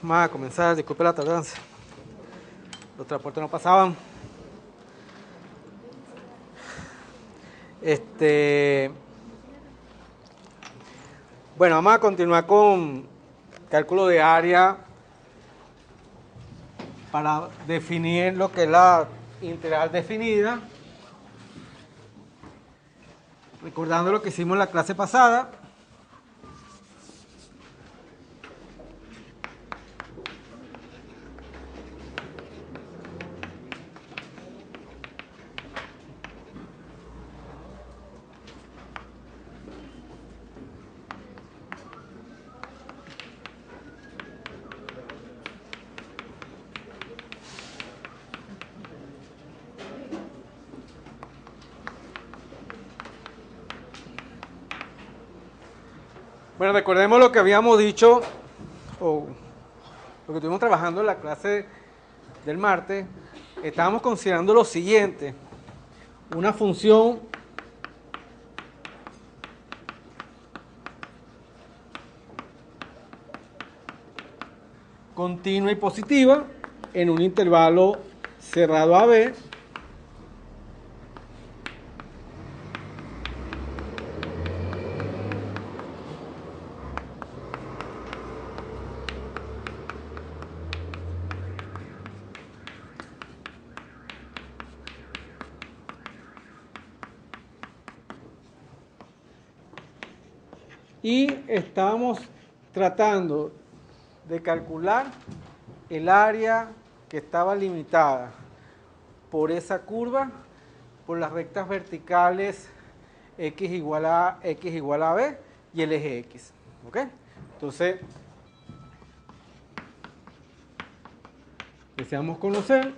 Vamos a comenzar, disculpe la tardanza. Los transportes no pasaban. Bueno, vamos a continuar con cálculo de área para definir lo que es la integral definida. Recordando lo que hicimos en la clase pasada. Bueno, recordemos lo que habíamos dicho, o lo que estuvimos trabajando en la clase del martes. Estábamos considerando lo siguiente: una función continua y positiva en un intervalo cerrado AB, y estábamos tratando de calcular el área que estaba limitada por esa curva, por las rectas verticales x igual a b y el eje x. ¿Ok? Entonces, deseamos conocer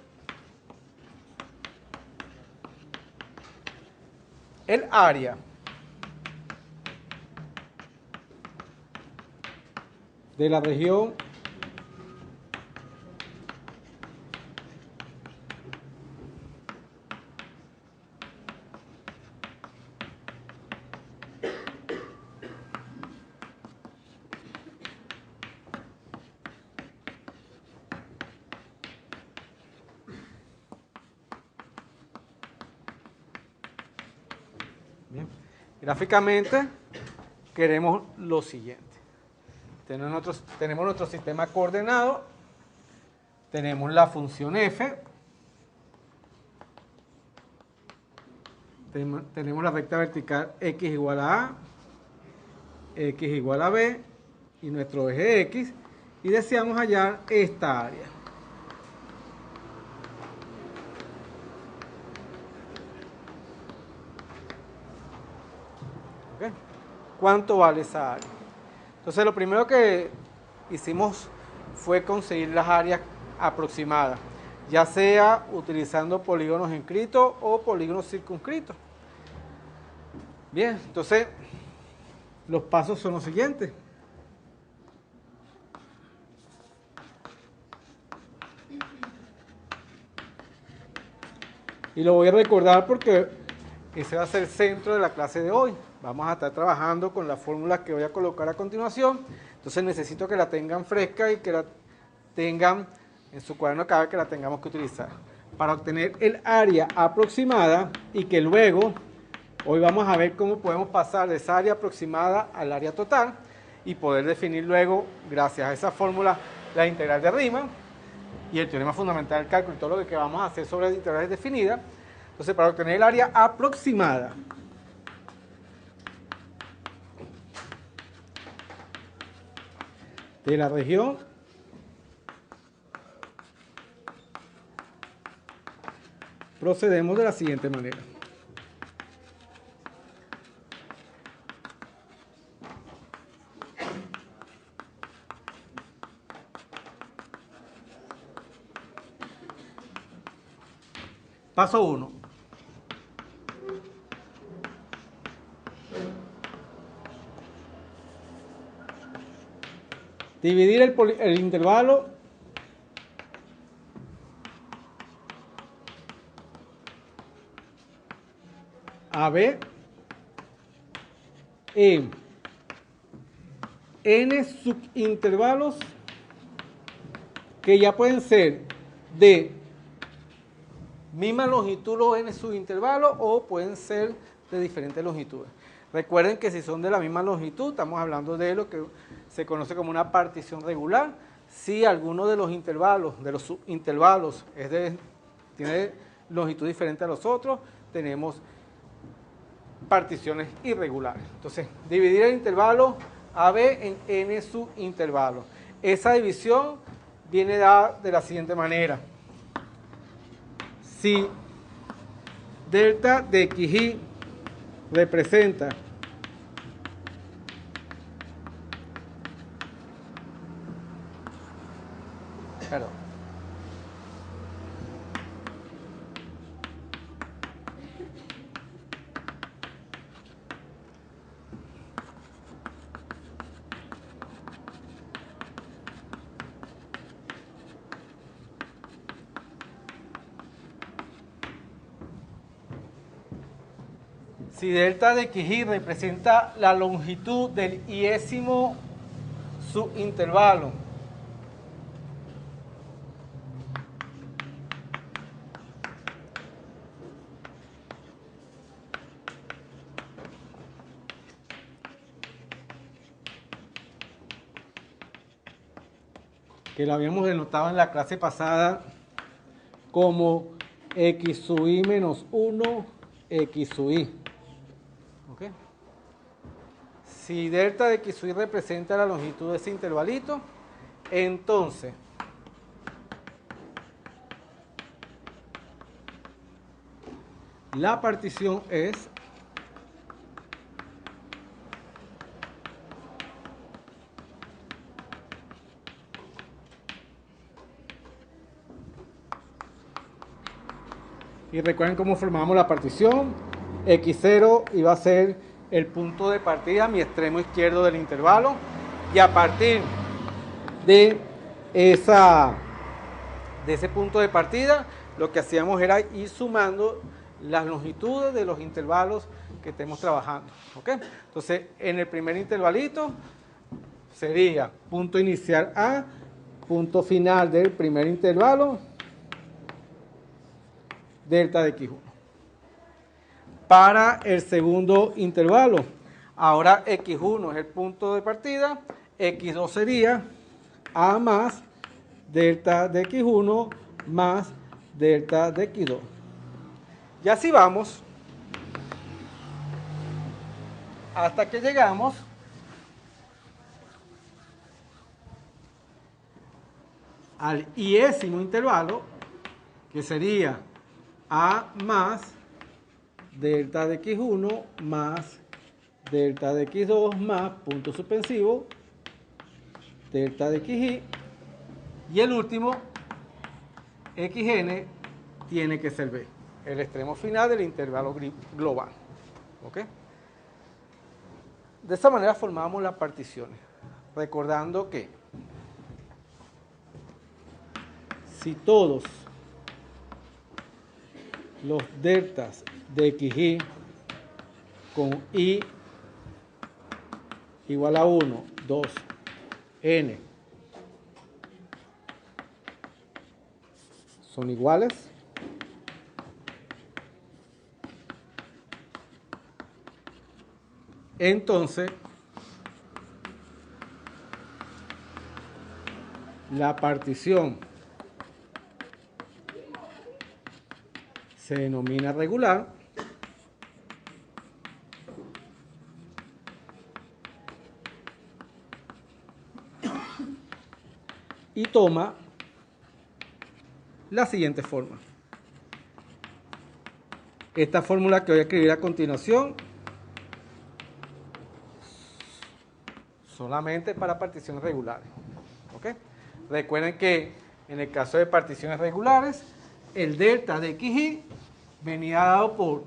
el área de la región Bien. Gráficamente queremos lo siguiente. Tenemos nuestro sistema coordenado, tenemos la función f, tenemos la recta vertical x igual a a, x igual a b y nuestro eje x, y deseamos hallar esta área. ¿Okay? ¿Cuánto vale esa área? Entonces, lo primero que hicimos fue conseguir las áreas aproximadas, ya sea utilizando polígonos inscritos o polígonos circunscritos. Bien, entonces los pasos son los siguientes. Y lo voy a recordar porque ese va a ser el centro de la clase de hoy. Vamos a estar trabajando con las fórmulas que voy a colocar a continuación. Entonces necesito que la tengan fresca y que la tengan en su cuaderno cada vez que la tengamos que utilizar. Para obtener el área aproximada y que luego, hoy vamos a ver cómo podemos pasar de esa área aproximada al área total y poder definir luego, gracias a esa fórmula, la integral de Riemann y el teorema fundamental del cálculo y todo lo que vamos a hacer sobre las integrales definidas. Entonces, para obtener el área aproximada de la región procedemos de la siguiente manera. Paso 1. Dividir el intervalo AB en n subintervalos que ya pueden ser de misma longitud los n subintervalos o pueden ser de diferentes longitudes. Recuerden que si son de la misma longitud, estamos hablando de lo que se conoce como una partición regular. Si alguno de los intervalos, de los subintervalos, tiene longitud diferente a los otros, tenemos particiones irregulares. Entonces, dividir el intervalo AB en n subintervalos. Esa división viene dada de la siguiente manera. Si delta de xy representa si delta de xy representa la longitud del iésimo subintervalo, que lo habíamos denotado en la clase pasada como x sub i menos 1, x sub i. ¿Okay? Si delta de x sub i representa la longitud de ese intervalito, entonces la partición es y recuerden cómo formamos la partición. X0 iba a ser el punto de partida, mi extremo izquierdo del intervalo, y a partir de ese punto de partida, lo que hacíamos era ir sumando las longitudes de los intervalos que estemos trabajando. ¿Okay? Entonces, en el primer intervalito sería punto inicial A, punto final del primer intervalo, delta de x1. Para el segundo intervalo, ahora x1 es el punto de partida, x2 sería A más delta de x1 más delta de x2. Y así vamos hasta que llegamos al iésimo intervalo, que sería A más delta de x1 más delta de x2 más punto suspensivo delta de xy, y el último xn tiene que ser b, el extremo final del intervalo global. ¿Okay? De esta manera formamos las particiones, recordando que si todos los deltas de xy con i igual a 1, 2, n son iguales, entonces la partición se denomina regular y toma la siguiente forma. Esta fórmula que voy a escribir a continuación solamente para particiones regulares. ¿Okay? Recuerden que en el caso de particiones regulares, el delta de xy venía dado por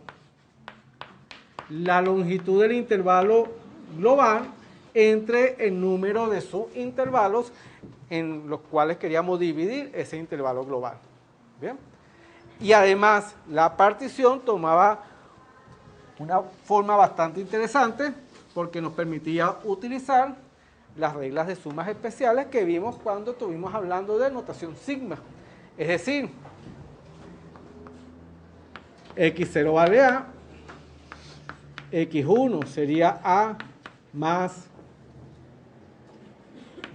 la longitud del intervalo global entre el número de subintervalos en los cuales queríamos dividir ese intervalo global. ¿Bien? Y además la partición tomaba una forma bastante interesante porque nos permitía utilizar las reglas de sumas especiales que vimos cuando estuvimos hablando de notación sigma. Es decir, x0 vale a, x1 sería a más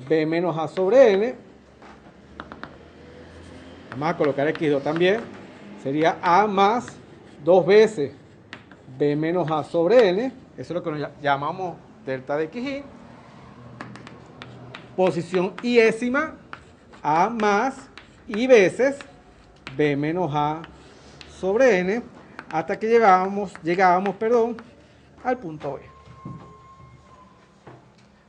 b menos a sobre n. Vamos a colocar x2 también. Sería a más 2 veces b menos a sobre n. Eso es lo que nos llamamos delta de xy. Posición iésima, a más y veces b menos a sobre n, hasta que llegábamos al punto B.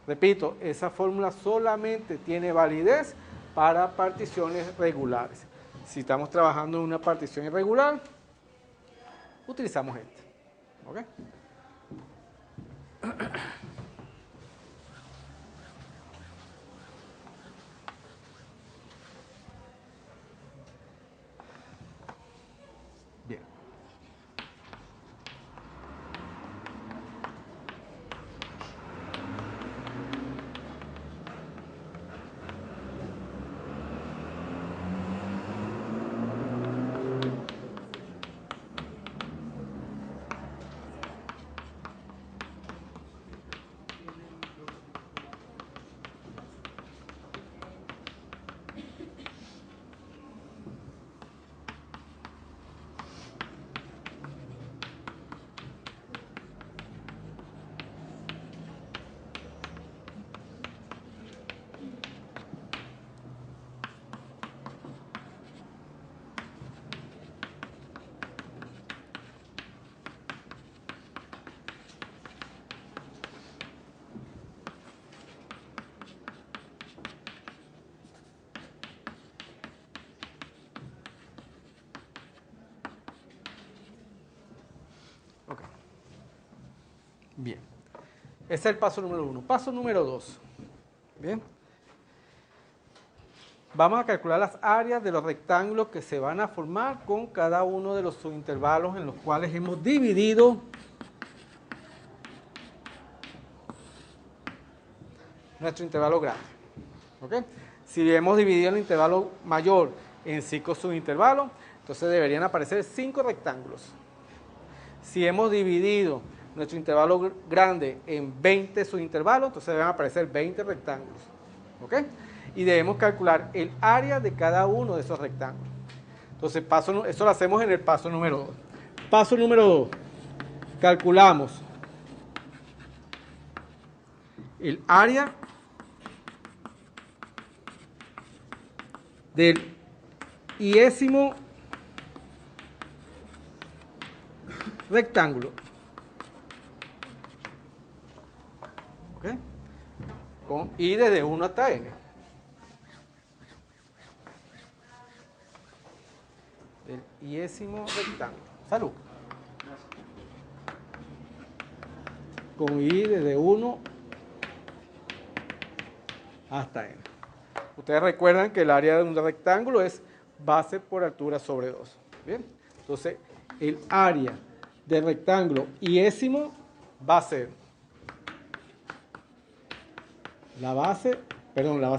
Repito, esa fórmula solamente tiene validez para particiones regulares. Si estamos trabajando en una partición irregular, utilizamos esta. ¿Ok? Bien. Ok. Bien. Ese es el paso número 1. Paso número 2. Bien. Vamos a calcular las áreas de los rectángulos que se van a formar con cada uno de los subintervalos en los cuales hemos dividido nuestro intervalo grande. ¿Ok? Si hemos dividido el intervalo mayor en 5 subintervalos, entonces deberían aparecer 5 rectángulos. Si hemos dividido nuestro intervalo grande en 20 subintervalos, entonces deben aparecer 20 rectángulos. ¿Ok? Y debemos calcular el área de cada uno de esos rectángulos. Entonces, eso lo hacemos en el paso número 2. Paso número 2. Calculamos el área del iésimo rectángulo. ¿Ok? Con i desde 1 hasta n. Del iésimo rectángulo. Salud. Con i desde 1 hasta n. Ustedes recuerdan que el área de un rectángulo es base por altura sobre 2. ¿Bien? Entonces, el área del rectángulo iésimo va a ser la base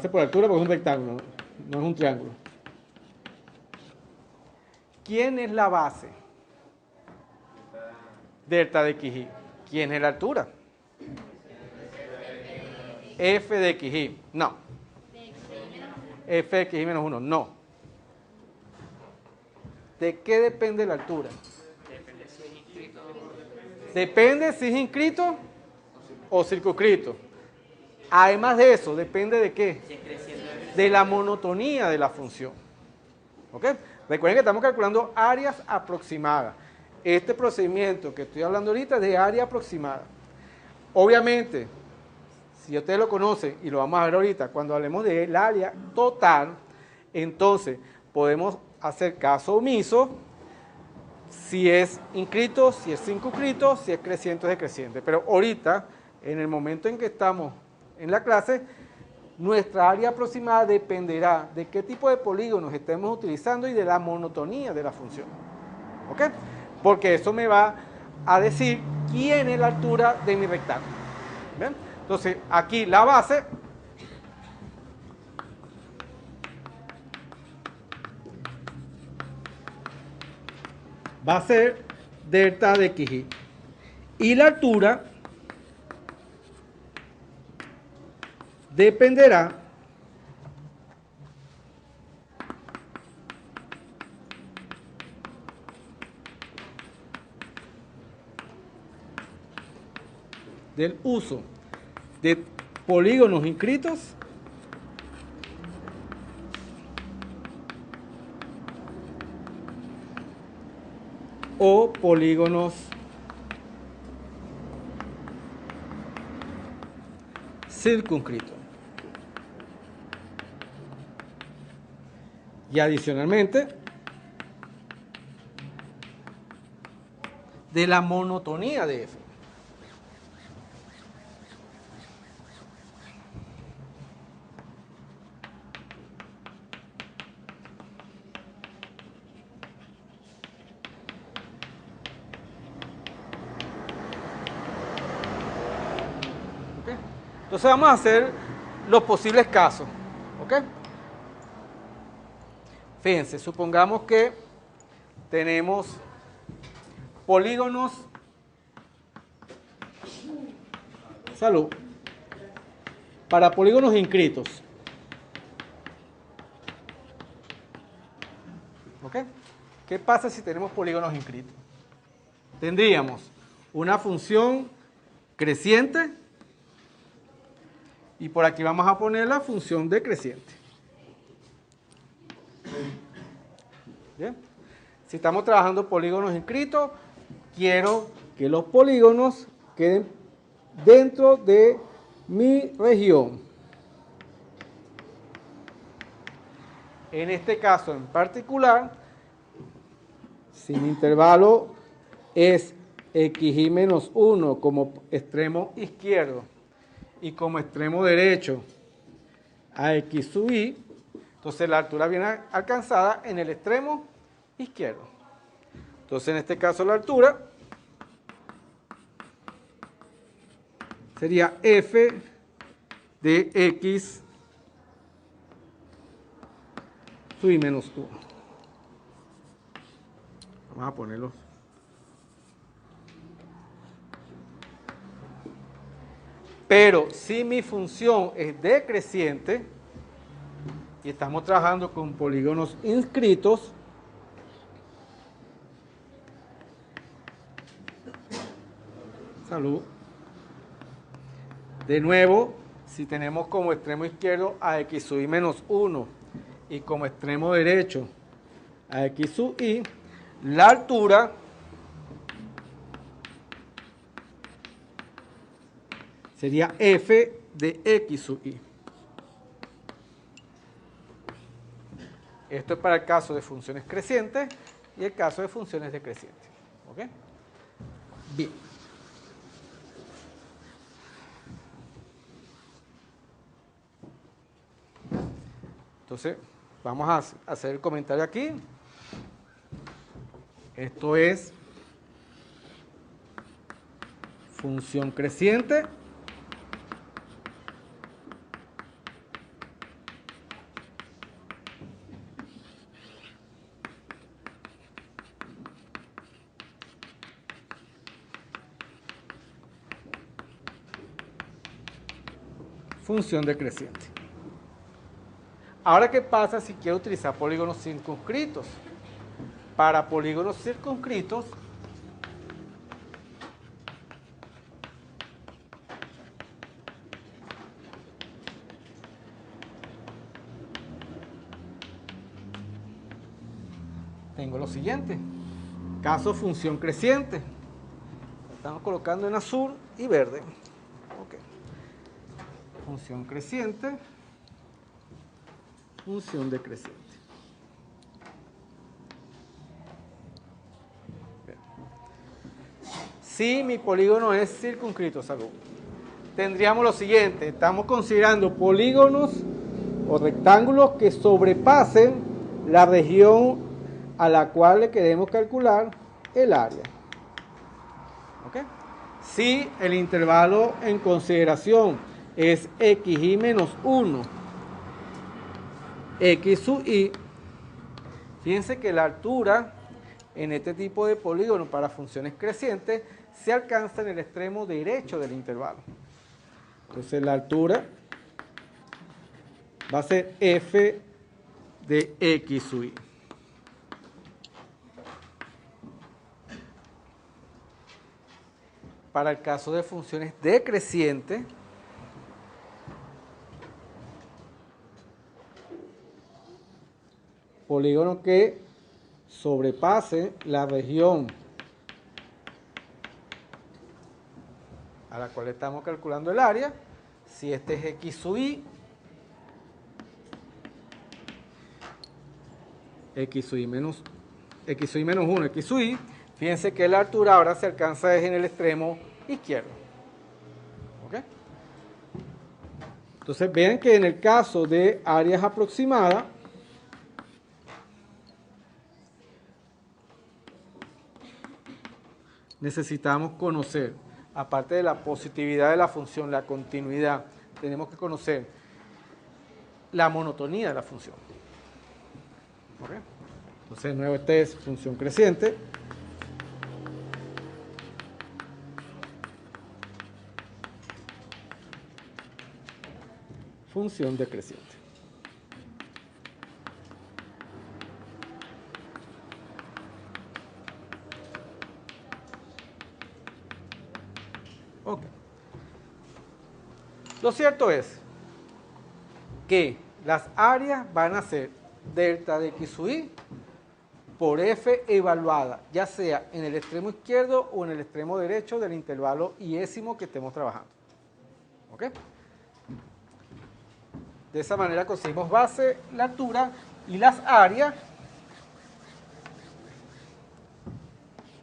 por altura porque es un rectángulo, no es un triángulo. ¿Quién es la base? Delta de xy. ¿Quién es la altura? F de xy. No. F de xy menos 1. No. ¿De qué depende la altura? Depende si es inscrito o circunscrito. Además de eso, depende de qué? De la monotonía de la función. ¿Ok? Recuerden que estamos calculando áreas aproximadas. Este procedimiento que estoy hablando ahorita es de área aproximada. Obviamente, si ustedes lo conocen, y lo vamos a ver ahorita, cuando hablemos del área total, entonces podemos hacer caso omiso si es inscrito, si es circunscrito, si es creciente o decreciente. Pero ahorita, en el momento en que estamos en la clase, nuestra área aproximada dependerá de qué tipo de polígonos estemos utilizando y de la monotonía de la función. ¿Ok? Porque eso me va a decir quién es la altura de mi rectángulo. ¿Bien? Entonces, aquí la base va a ser delta de xy. Y la altura dependerá del uso de polígonos inscritos o polígonos circunscritos. Y adicionalmente, de la monotonía de F. Entonces vamos a hacer los posibles casos, ¿ok? Fíjense, supongamos que tenemos polígonos, salud, para polígonos inscritos, ¿ok? ¿Qué pasa si tenemos polígonos inscritos? Tendríamos una función creciente y por aquí vamos a poner la función decreciente. Bien. Si estamos trabajando polígonos inscritos, quiero que los polígonos queden dentro de mi región. En este caso en particular, si mi intervalo es xy menos 1 como extremo izquierdo y como extremo derecho a x sub y, entonces la altura viene alcanzada en el extremo izquierdo. Entonces en este caso la altura sería f de x sub y menos 1. Vamos a ponerlos. Pero si mi función es decreciente y estamos trabajando con polígonos inscritos, salud. De nuevo, si tenemos como extremo izquierdo a x sub y menos 1 y como extremo derecho a x sub y, la altura sería f de x sub y. Esto es para el caso de funciones crecientes y el caso de funciones decrecientes. ¿Ok? Bien. Entonces, vamos a hacer el comentario aquí. Esto es función creciente. Función decreciente. Ahora, ¿qué pasa si quiero utilizar polígonos circunscritos? Para polígonos circunscritos, tengo lo siguiente. Caso función creciente. Estamos colocando en azul y verde. Okay. Función creciente. Función decreciente. Si mi polígono es circunscrito, salud, tendríamos lo siguiente. Estamos considerando polígonos o rectángulos que sobrepasen la región a la cual le queremos calcular el área. ¿Ok? Si el intervalo en consideración es xy menos 1, x sub y, fíjense que la altura en este tipo de polígono para funciones crecientes se alcanza en el extremo derecho del intervalo. Entonces la altura va a ser f de x sub y. Para el caso de funciones decrecientes, polígono que sobrepase la región a la cual estamos calculando el área, si este es x sub y, x sub y menos 1, x sub y, fíjense que la altura ahora se alcanza en el extremo izquierdo. ¿Ok? Entonces vean que en el caso de áreas aproximadas, necesitamos conocer, aparte de la positividad de la función, la continuidad, tenemos que conocer la monotonía de la función. ¿Ok? Entonces, de nuevo, esta es función creciente. Función decreciente. Ok. Lo cierto es que las áreas van a ser delta de x sub y por f evaluada, ya sea en el extremo izquierdo o en el extremo derecho del intervalo iésimo que estemos trabajando. ¿Ok? De esa manera conseguimos base, la altura y las áreas.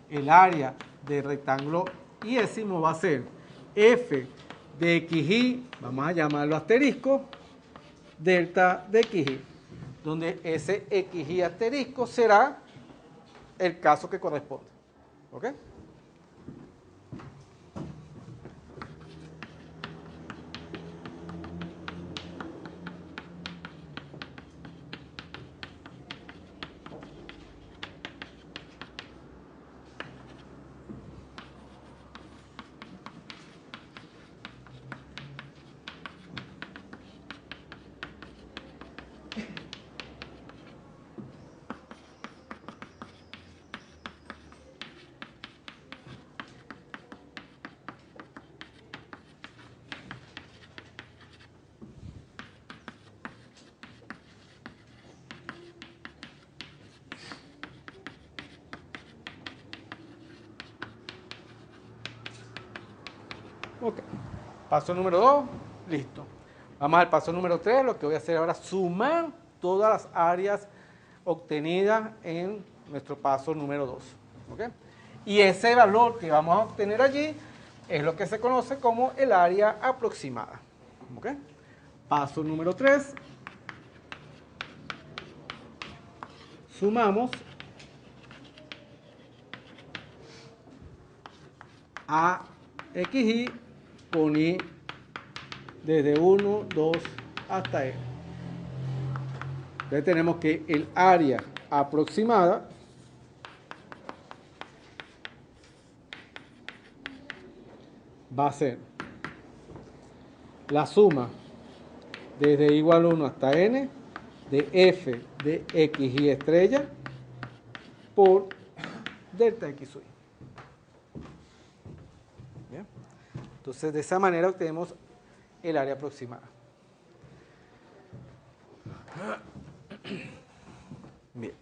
El área del rectángulo iésimo va a ser f de xy, vamos a llamarlo asterisco, delta de xy, donde ese xy asterisco será el caso que corresponde. ¿Ok? Ok. Paso número 2, listo. Vamos al paso número 3, lo que voy a hacer ahora es sumar todas las áreas obtenidas en nuestro paso número 2. ¿Ok? Y ese valor que vamos a obtener allí es lo que se conoce como el área aproximada. ¿Ok? Paso número 3. Sumamos a xy con y desde 1, 2 hasta n. Entonces tenemos que el área aproximada va a ser la suma desde igual 1 hasta n de f de xy estrella por delta x sub y. ¿Bien? Entonces de esa manera obtenemos el área aproximada. Bien.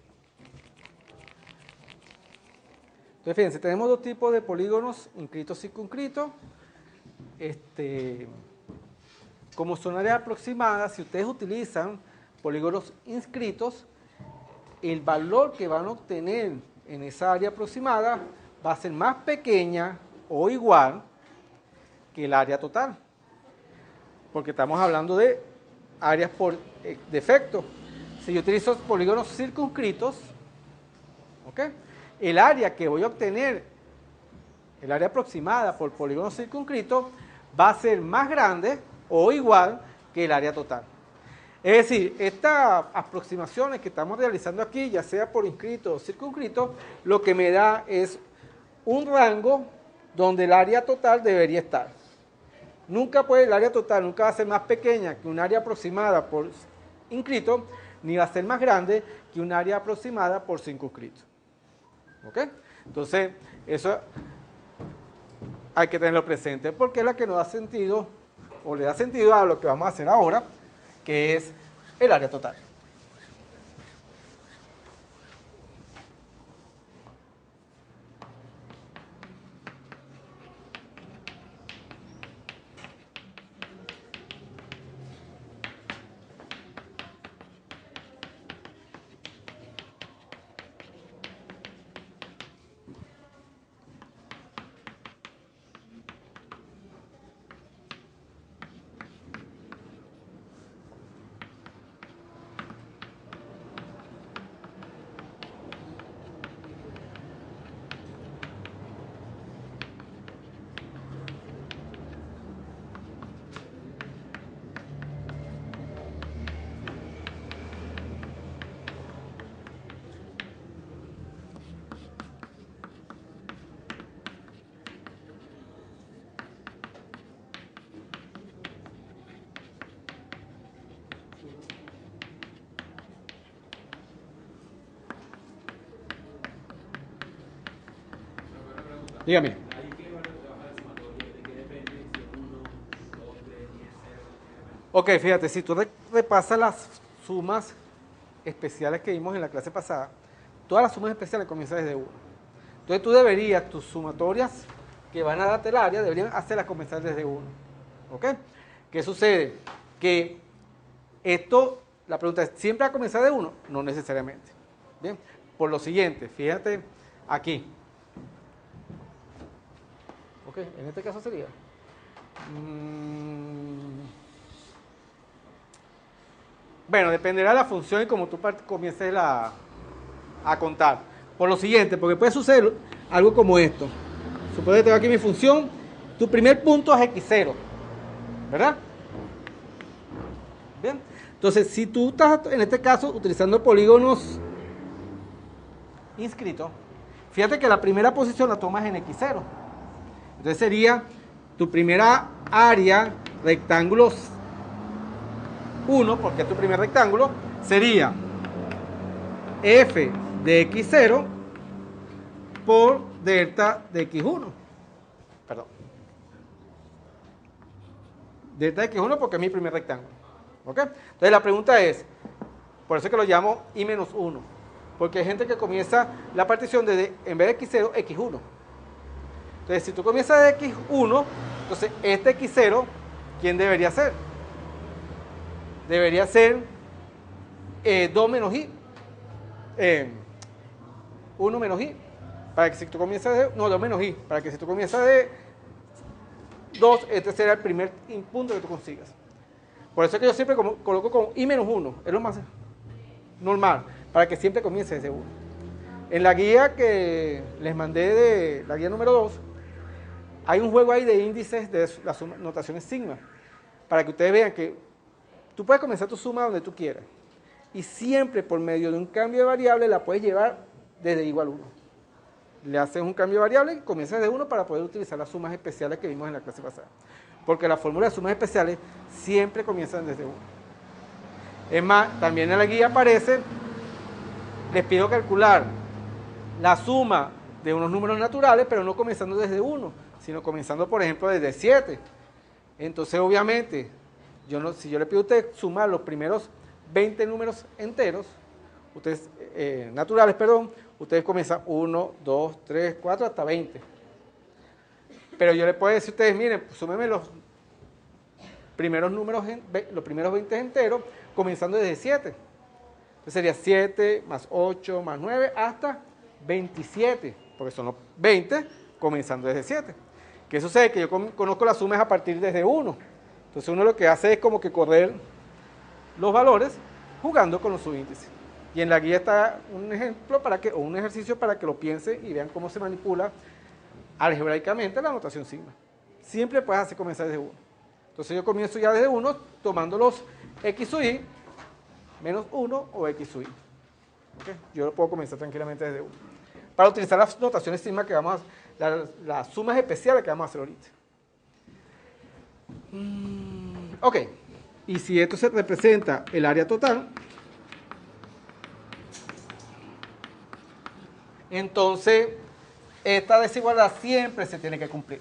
Entonces fíjense, tenemos dos tipos de polígonos, inscritos y circunscritos. Como son áreas aproximadas, si ustedes utilizan polígonos inscritos, el valor que van a obtener en esa área aproximada va a ser más pequeña o igual que el área total, porque estamos hablando de áreas por defecto. Si yo utilizo polígonos circunscritos, ¿ok?, el área que voy a obtener el área aproximada por polígono circunscrito, va a ser más grande o igual que el área total. Es decir, estas aproximaciones que estamos realizando aquí, ya sea por inscrito o circunscrito, lo que me da es un rango donde el área total debería estar. El área total nunca va a ser más pequeña que un área aproximada por inscrito, ni va a ser más grande que un área aproximada por circunscrito. ¿Ok? Entonces, eso hay que tenerlo presente porque es la que nos da sentido, o le da sentido a lo que vamos a hacer ahora, que es el área total. Dígame. Ok, fíjate, si tú repasas las sumas especiales que vimos en la clase pasada, todas las sumas especiales comienzan desde 1. Entonces tú deberías, tus sumatorias que van a darte el área, deberían hacerlas comenzar desde 1. ¿Ok? ¿Qué sucede? Que esto, la pregunta es, ¿siempre va a comenzar de 1? No necesariamente. Bien, por lo siguiente, fíjate aquí. Ok, en este caso sería. Bueno, dependerá de la función y como tú comiences a contar. Por lo siguiente, porque puede suceder algo como esto. Supone que tengo aquí mi función, tu primer punto es x0, ¿verdad? Bien, entonces si tú estás en este caso utilizando polígonos inscritos, fíjate que la primera posición la tomas en x0. Entonces sería tu primera área, rectángulos 1, porque es tu primer rectángulo, sería f de x0 por delta de x1. Perdón. Delta de x1 porque es mi primer rectángulo. ¿Ok? Entonces la pregunta es, por eso es que lo llamo i-1, porque hay gente que comienza la partición desde, en vez de x0, x1. Entonces, si tú comienzas de x1, entonces este x0, ¿quién debería ser? Debería ser 2 menos i. 1 menos i. Para que si tú comienzas de... No, 2 menos i. Para que si tú comienzas de 2, este será el primer punto que tú consigas. Por eso es que yo siempre coloco con i-1. Es lo más normal. Para que siempre comience desde 1. En la guía que les mandé de la guía número 2, hay un juego ahí de índices de las notaciones sigma, para que ustedes vean que tú puedes comenzar tu suma donde tú quieras, y siempre por medio de un cambio de variable la puedes llevar desde igual 1. Le haces un cambio de variable y comienzas desde 1 para poder utilizar las sumas especiales que vimos en la clase pasada. Porque las fórmulas de sumas especiales siempre comienzan desde 1. Es más, también en la guía aparece, les pido calcular la suma de unos números naturales, pero no comenzando desde 1, sino comenzando, por ejemplo, desde 7. Entonces, obviamente, si yo le pido a usted sumar los primeros 20 números enteros, ustedes, naturales, perdón, ustedes comienzan 1, 2, 3, 4, hasta 20. Pero yo le puedo decir a ustedes, miren, pues, súmenme los primeros números, los primeros 20 enteros, comenzando desde 7. Entonces sería 7 más 8 más 9 hasta 27, porque son los 20 comenzando desde 7. ¿Qué sucede? Que yo conozco las sumas a partir desde 1. Entonces uno lo que hace es como que correr los valores jugando con los subíndices. Y en la guía está un ejemplo o un ejercicio para que lo piensen y vean cómo se manipula algebraicamente la notación sigma. Siempre puedes hacer comenzar desde 1. Entonces yo comienzo ya desde 1 tomando los x sub i menos 1 o x sub i. ¿Okay? Yo lo puedo comenzar tranquilamente desde 1. Para utilizar las notaciones sigma que vamos a, las sumas especiales que vamos a hacer ahorita. Ok. Y si esto se representa el área total, entonces esta desigualdad siempre se tiene que cumplir.